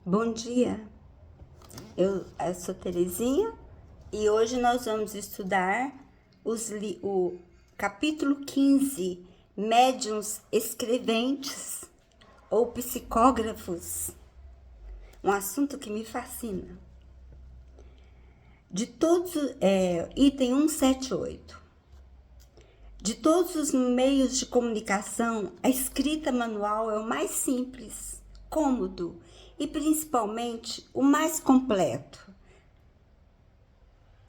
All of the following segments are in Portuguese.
Bom dia, eu sou Terezinha e hoje nós vamos estudar o capítulo 15, médiuns escreventes ou psicógrafos, um assunto que me fascina. De todos, item 178. De todos os meios de comunicação, a escrita manual é o mais simples, cômodo e principalmente o mais completo.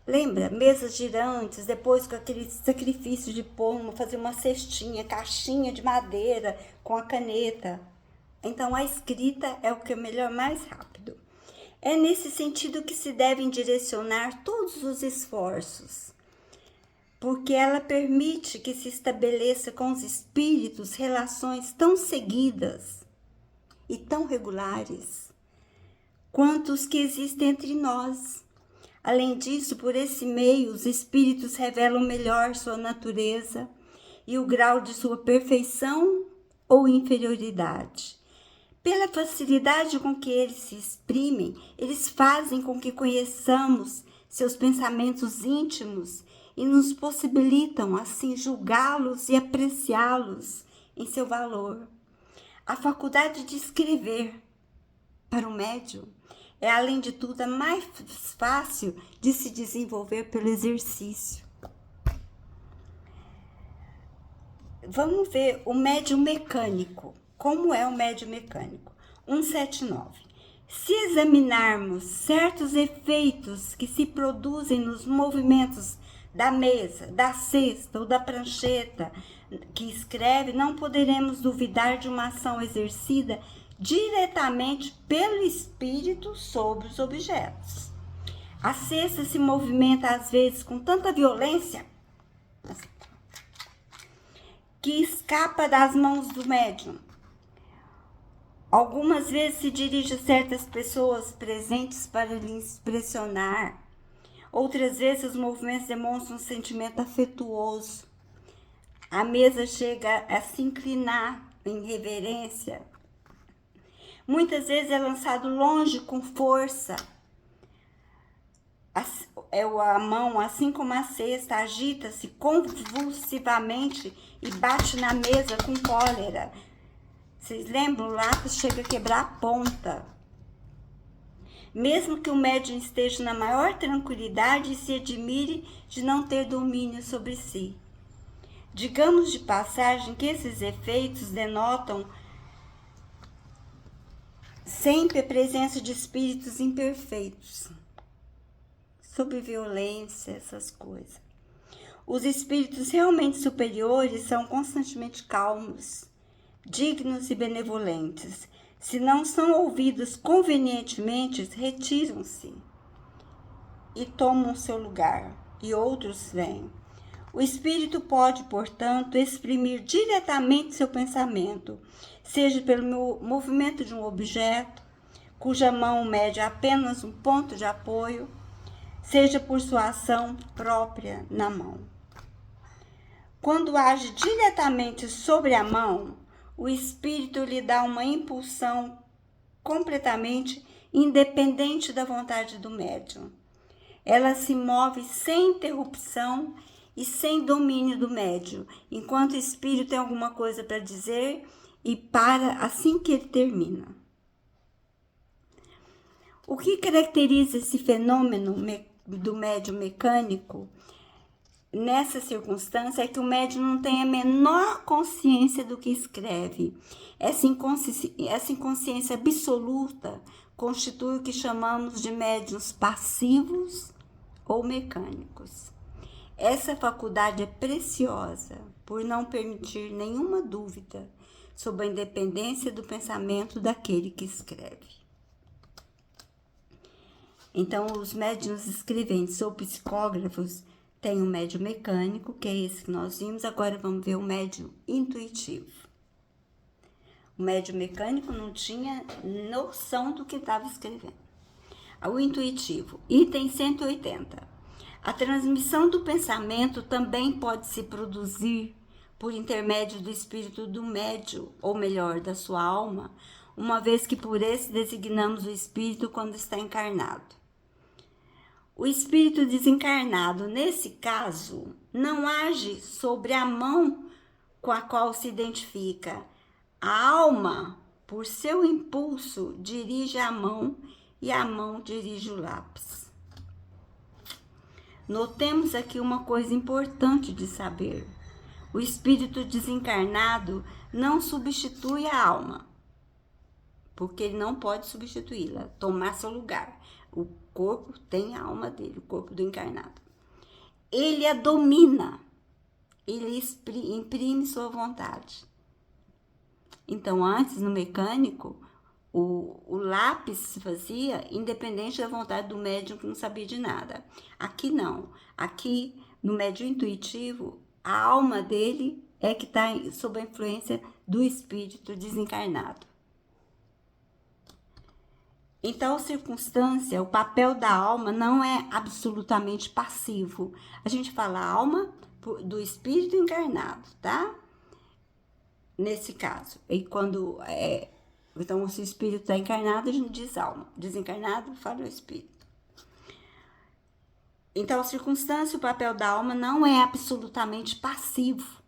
Lembra? Mesas girantes, depois com aquele sacrifício de pôr, fazer uma cestinha, caixinha de madeira com a caneta. Então a escrita é o que é melhor, mais rápido. É nesse sentido que se devem direcionar todos os esforços, porque ela permite que se estabeleça com os espíritos relações tão seguidas e tão regulares quanto os que existem entre nós. Além disso, por esse meio, os espíritos revelam melhor sua natureza e o grau de sua perfeição ou inferioridade. Pela facilidade com que eles se exprimem, eles fazem com que conheçamos seus pensamentos íntimos e nos possibilitam, assim, julgá-los e apreciá-los em seu valor. A faculdade de escrever, para o médium, é, além de tudo, a mais fácil de se desenvolver pelo exercício. Vamos ver o médium mecânico. Como é o médium mecânico? 179. Se examinarmos certos efeitos que se produzem nos movimentos da mesa, da cesta ou da prancheta que escreve, não poderemos duvidar de uma ação exercida diretamente pelo espírito sobre os objetos. A cesta se movimenta às vezes com tanta violência que escapa das mãos do médium. Algumas vezes se dirige a certas pessoas presentes para lhes impressionar. Outras vezes os movimentos demonstram um sentimento afetuoso. A mesa chega a se inclinar em reverência. Muitas vezes é lançado longe com força. A mão, assim como a cesta, agita-se convulsivamente e bate na mesa com cólera. Vocês lembram? O lápis chega a quebrar a ponta. Mesmo que o médium esteja na maior tranquilidade e se admire de não ter domínio sobre si. Digamos de passagem que esses efeitos denotam sempre a presença de espíritos imperfeitos, sob violência, essas coisas. Os espíritos realmente superiores são constantemente calmos, dignos e benevolentes. Se não são ouvidos convenientemente, retiram-se e tomam seu lugar, e outros vêm. O espírito pode, portanto, exprimir diretamente seu pensamento, seja pelo movimento de um objeto, cuja mão mede apenas um ponto de apoio, seja por sua ação própria na mão. Quando age diretamente sobre a mão, o espírito lhe dá uma impulsão completamente independente da vontade do médium. Ela se move sem interrupção e sem domínio do médium, enquanto o espírito tem alguma coisa para dizer e para assim que ele termina. O que caracteriza esse fenômeno do médium mecânico nessa circunstância é que o médium não tem a menor consciência do que escreve. Essa inconsciência absoluta constitui o que chamamos de médiuns passivos ou mecânicos. Essa faculdade é preciosa por não permitir nenhuma dúvida sobre a independência do pensamento daquele que escreve. Então, os médiuns escreventes ou psicógrafos têm o médium mecânico, que é esse que nós vimos. Agora vamos ver o médium intuitivo. O médium mecânico não tinha noção do que estava escrevendo. O intuitivo, item 180. A transmissão do pensamento também pode se produzir por intermédio do espírito do médium, ou melhor, da sua alma, uma vez que por esse designamos o espírito quando está encarnado. O espírito desencarnado, nesse caso, não age sobre a mão com a qual se identifica. A alma, por seu impulso, dirige a mão e a mão dirige o lápis. Notemos aqui uma coisa importante de saber. O espírito desencarnado não substitui a alma, porque ele não pode substituí-la, tomar seu lugar. O corpo tem a alma dele, o corpo do encarnado. Ele a domina, ele imprime sua vontade. Então, antes, no mecânico, o lápis se fazia independente da vontade do médium que não sabia de nada. Aqui não. Aqui, no médium intuitivo, a alma dele é que está sob a influência do espírito desencarnado. Então, circunstância, o papel da alma não é absolutamente passivo. A gente fala alma do espírito encarnado, tá? Nesse caso. E quando então, se o espírito está encarnado, a gente diz alma. Desencarnado, fala o espírito. Então, a circunstância, o papel da alma não é absolutamente passivo,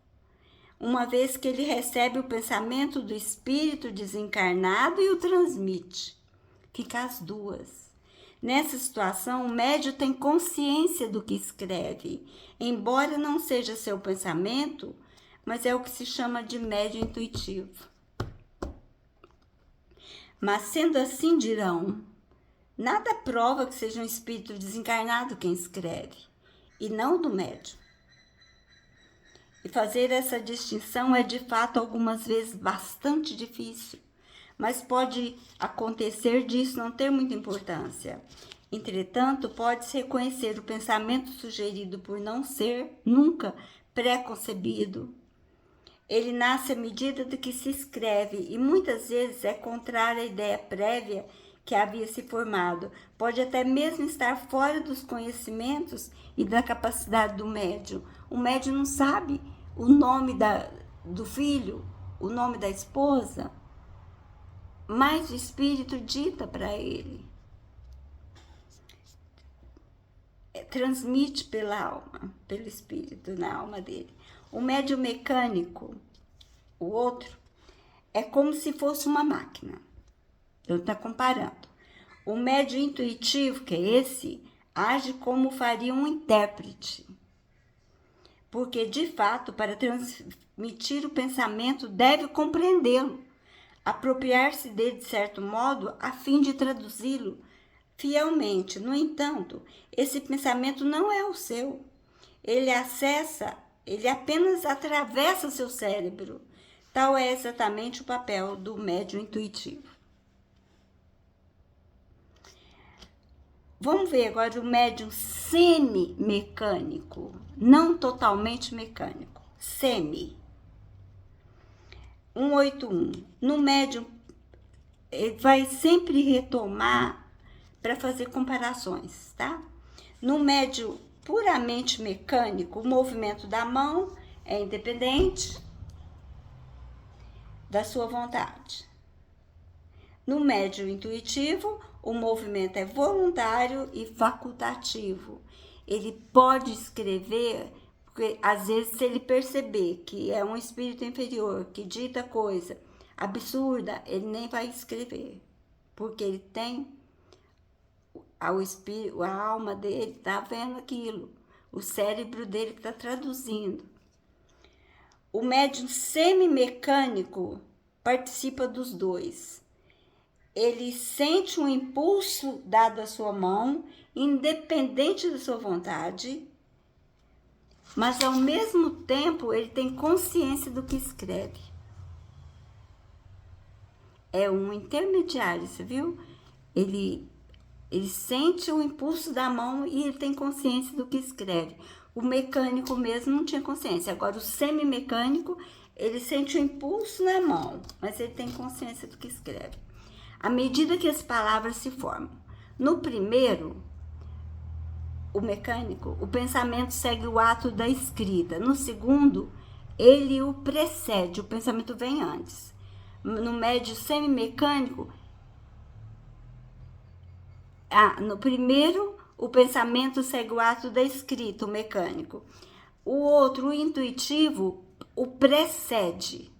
uma vez que ele recebe o pensamento do espírito desencarnado e o transmite. Fica as duas. Nessa situação, o médium tem consciência do que escreve, embora não seja seu pensamento, mas é o que se chama de médium intuitivo. Mas sendo assim, dirão, nada prova que seja um espírito desencarnado quem escreve, e não do médium. E fazer essa distinção é de fato algumas vezes bastante difícil, mas pode acontecer disso não ter muita importância. Entretanto, pode-se reconhecer o pensamento sugerido por não ser nunca pré-concebido. Ele nasce à medida de que se escreve e muitas vezes é contrário à ideia prévia que havia se formado. Pode até mesmo estar fora dos conhecimentos e da capacidade do médium. O médium não sabe o nome do filho, o nome da esposa, mas o espírito dita para ele. Transmite pela alma, pelo espírito, na alma dele. O médium mecânico, o outro, é como se fosse uma máquina. Então, está comparando. O médium intuitivo, que é esse, age como faria um intérprete. Porque, de fato, para transmitir o pensamento, deve compreendê-lo, apropriar-se dele de certo modo, a fim de traduzi-lo fielmente. No entanto, esse pensamento não é o seu. Ele apenas atravessa seu cérebro. Tal é exatamente o papel do médium intuitivo. Vamos ver agora o médium semi-mecânico, não totalmente mecânico, semi. 181. No médium, ele vai sempre retomar para fazer comparações, tá? No médium puramente mecânico, o movimento da mão é independente da sua vontade. No médium intuitivo, o movimento é voluntário e facultativo. Ele pode escrever, porque às vezes se ele perceber que é um espírito inferior, que dita coisa absurda, ele nem vai escrever, porque ele tem a alma dele está vendo aquilo, o cérebro dele está traduzindo. O médium semi-mecânico participa dos dois. Ele sente um impulso dado à sua mão, independente da sua vontade, mas ao mesmo tempo ele tem consciência do que escreve. É um intermediário, você viu? Ele sente o impulso da mão e ele tem consciência do que escreve. O mecânico mesmo não tinha consciência. Agora, o semi-mecânico, ele sente o impulso na mão, mas ele tem consciência do que escreve. À medida que as palavras se formam. No primeiro, o mecânico, o pensamento segue o ato da escrita. No segundo, ele o precede, o pensamento vem antes. no médium semimecânico, no primeiro, o pensamento segue o ato da escrita, o mecânico. O outro, o intuitivo, o precede.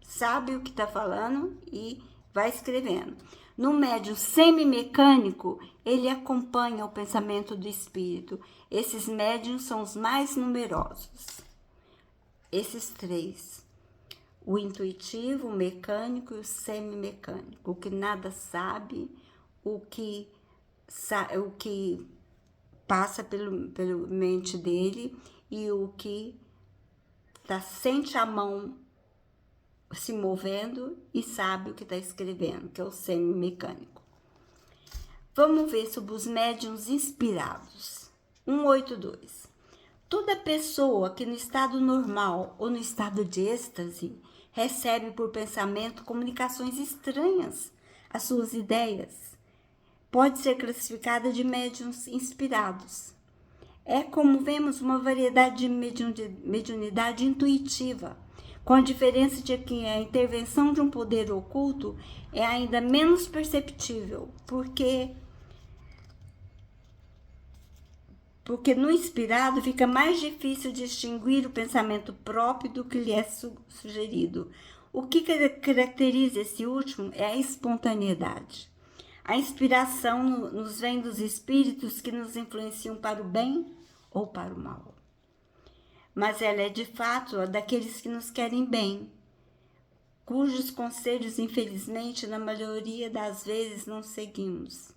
Sabe o que está falando e vai escrevendo. No médium semimecânico, ele acompanha o pensamento do espírito. Esses médiums são os mais numerosos. Esses três. O intuitivo, o mecânico e o semimecânico. O que nada sabe, o que passa pela mente dele e o que sente a mão se movendo e sabe o que está escrevendo, que é o semimecânico. Vamos ver sobre os médiuns inspirados. 182. Toda pessoa que no estado normal ou no estado de êxtase recebe por pensamento comunicações estranhas às suas ideias, pode ser classificada de médiuns inspirados. É como vemos uma variedade de mediunidade intuitiva, com a diferença de que a intervenção de um poder oculto é ainda menos perceptível, porque no inspirado fica mais difícil distinguir o pensamento próprio do que lhe é sugerido. O que caracteriza esse último é a espontaneidade. A inspiração nos vem dos espíritos que nos influenciam para o bem ou para o mal. Mas ela é de fato a daqueles que nos querem bem, cujos conselhos, infelizmente, na maioria das vezes não seguimos.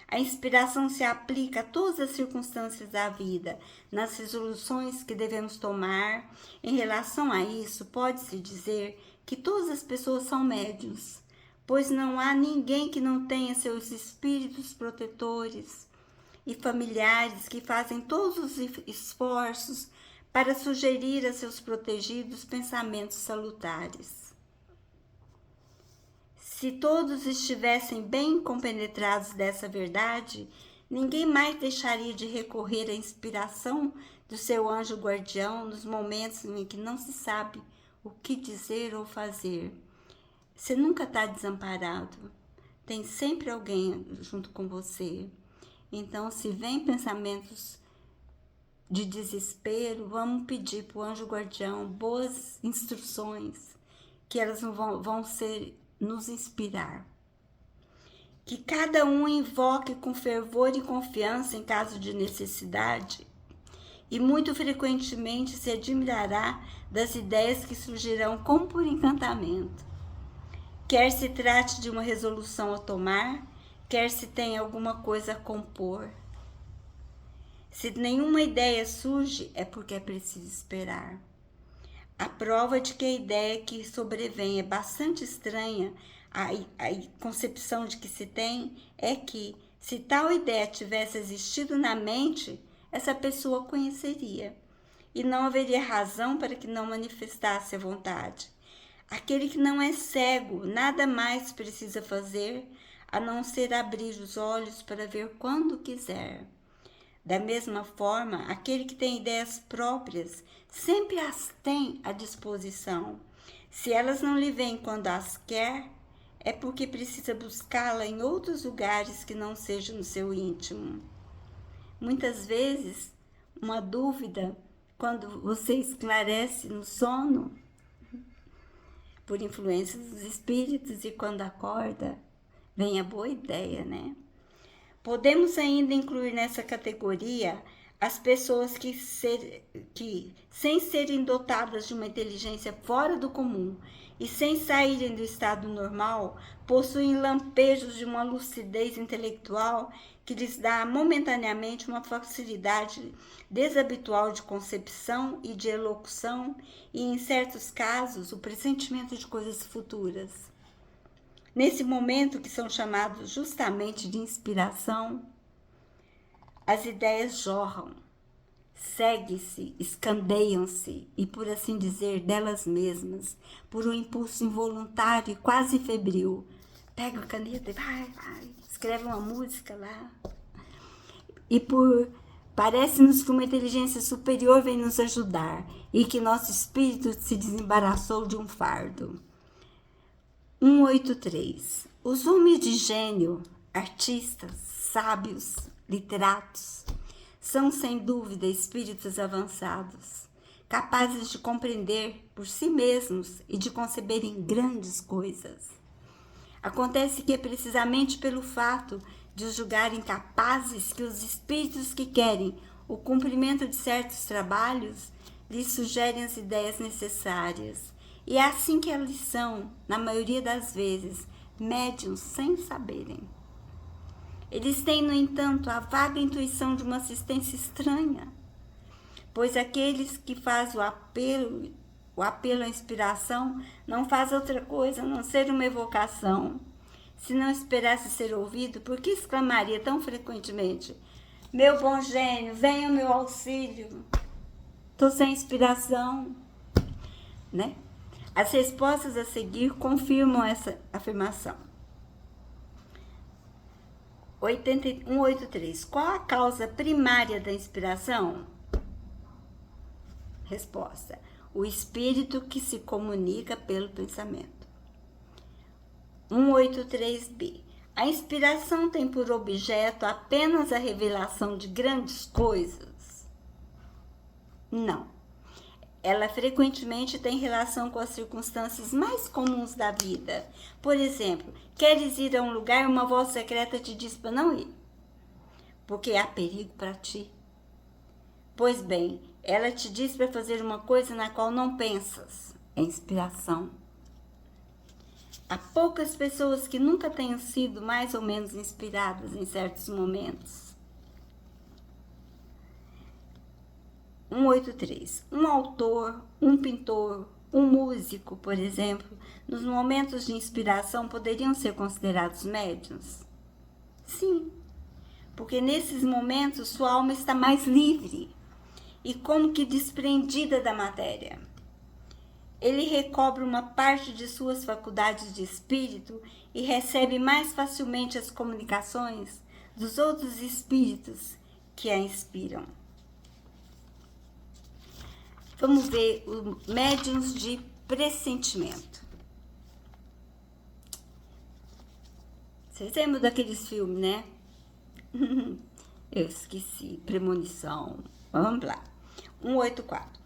A inspiração se aplica a todas as circunstâncias da vida, nas resoluções que devemos tomar. Em relação a isso, pode-se dizer que todas as pessoas são médiuns, pois não há ninguém que não tenha seus espíritos protetores e familiares que fazem todos os esforços para sugerir a seus protegidos pensamentos salutares. Se todos estivessem bem compenetrados dessa verdade, ninguém mais deixaria de recorrer à inspiração do seu anjo guardião nos momentos em que não se sabe o que dizer ou fazer. Você nunca está desamparado, tem sempre alguém junto com você. Então, se vem pensamentos de desespero, vamos pedir para o anjo guardião boas instruções, que elas vão nos inspirar. Que cada um invoque com fervor e confiança em caso de necessidade, e muito frequentemente se admirará das ideias que surgirão como por encantamento. Quer se trate de uma resolução a tomar, quer se tenha alguma coisa a compor. Se nenhuma ideia surge, é porque é preciso esperar. A prova de que a ideia que sobrevém é bastante estranha à concepção de que se tem é que, se tal ideia tivesse existido na mente, essa pessoa conheceria, e não haveria razão para que não manifestasse a vontade. Aquele que não é cego, nada mais precisa fazer, a não ser abrir os olhos para ver quando quiser. Da mesma forma, aquele que tem ideias próprias sempre as tem à disposição. Se elas não lhe vêm quando as quer, é porque precisa buscá-la em outros lugares que não sejam no seu íntimo. Muitas vezes, uma dúvida, quando você esclarece no sono, por influência dos espíritos, e quando acorda, vem a boa ideia, né? Podemos ainda incluir nessa categoria as pessoas que, sem serem dotadas de uma inteligência fora do comum e sem saírem do estado normal, possuem lampejos de uma lucidez intelectual que lhes dá momentaneamente uma facilidade desabitual de concepção e de elocução e, em certos casos, o pressentimento de coisas futuras. Nesse momento, que são chamados justamente de inspiração, as ideias jorram, seguem-se, escandeiam-se e, por assim dizer, delas mesmas, por um impulso involuntário e quase febril. Pega a caneta e vai, escreve uma música lá. E parece-nos que uma inteligência superior vem nos ajudar e que nosso espírito se desembaraçou de um fardo. 183. Os homens de gênio, artistas, sábios, literatos, são sem dúvida espíritos avançados, capazes de compreender por si mesmos e de conceberem grandes coisas. Acontece que é precisamente pelo fato de os julgarem capazes que os espíritos que querem o cumprimento de certos trabalhos lhes sugerem as ideias necessárias. E é assim que eles são, na maioria das vezes, médiuns sem saberem. Eles têm, no entanto, a vaga intuição de uma assistência estranha, pois aqueles que fazem o apelo à inspiração não faz outra coisa a não ser uma evocação. Se não esperasse ser ouvido, por que exclamaria tão frequentemente: meu bom gênio, venha ao meu auxílio, estou sem inspiração, né? As respostas a seguir confirmam essa afirmação. 183. Qual a causa primária da inspiração? Resposta: o espírito que se comunica pelo pensamento. 183b. A inspiração tem por objeto apenas a revelação de grandes coisas? Não. Ela frequentemente tem relação com as circunstâncias mais comuns da vida. Por exemplo, queres ir a um lugar e uma voz secreta te diz para não ir, porque há perigo para ti. Pois bem, ela te diz para fazer uma coisa na qual não pensas. É inspiração. Há poucas pessoas que nunca tenham sido mais ou menos inspiradas em certos momentos. 183. Um autor, um pintor, um músico, por exemplo, nos momentos de inspiração poderiam ser considerados médiuns? Sim, porque nesses momentos sua alma está mais livre e como que desprendida da matéria. Ele recobre uma parte de suas faculdades de espírito e recebe mais facilmente as comunicações dos outros espíritos que a inspiram. Vamos ver os médiuns de pressentimento. Vocês lembram daqueles filmes, né? Eu esqueci. Premonição. Vamos lá. 184.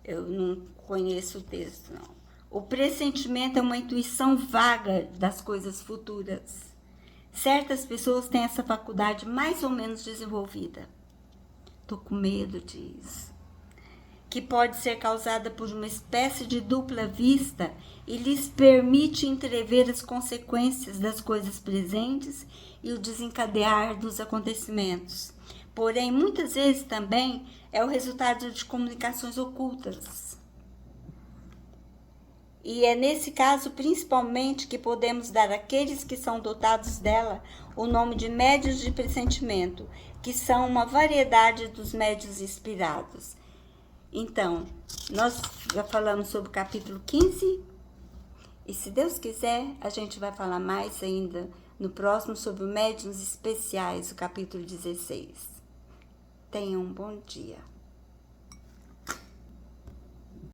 Eu não conheço o texto, não. O pressentimento é uma intuição vaga das coisas futuras. Certas pessoas têm essa faculdade mais ou menos desenvolvida. Tô com medo disso. Que pode ser causada por uma espécie de dupla vista e lhes permite entrever as consequências das coisas presentes e o desencadear dos acontecimentos. Porém, muitas vezes também é o resultado de comunicações ocultas. E é nesse caso, principalmente, que podemos dar àqueles que são dotados dela o nome de médiuns de pressentimento, que são uma variedade dos médiuns inspirados. Então, nós já falamos sobre o capítulo 15 e, se Deus quiser, a gente vai falar mais ainda no próximo sobre médiuns especiais, o capítulo 16. Tenham um bom dia.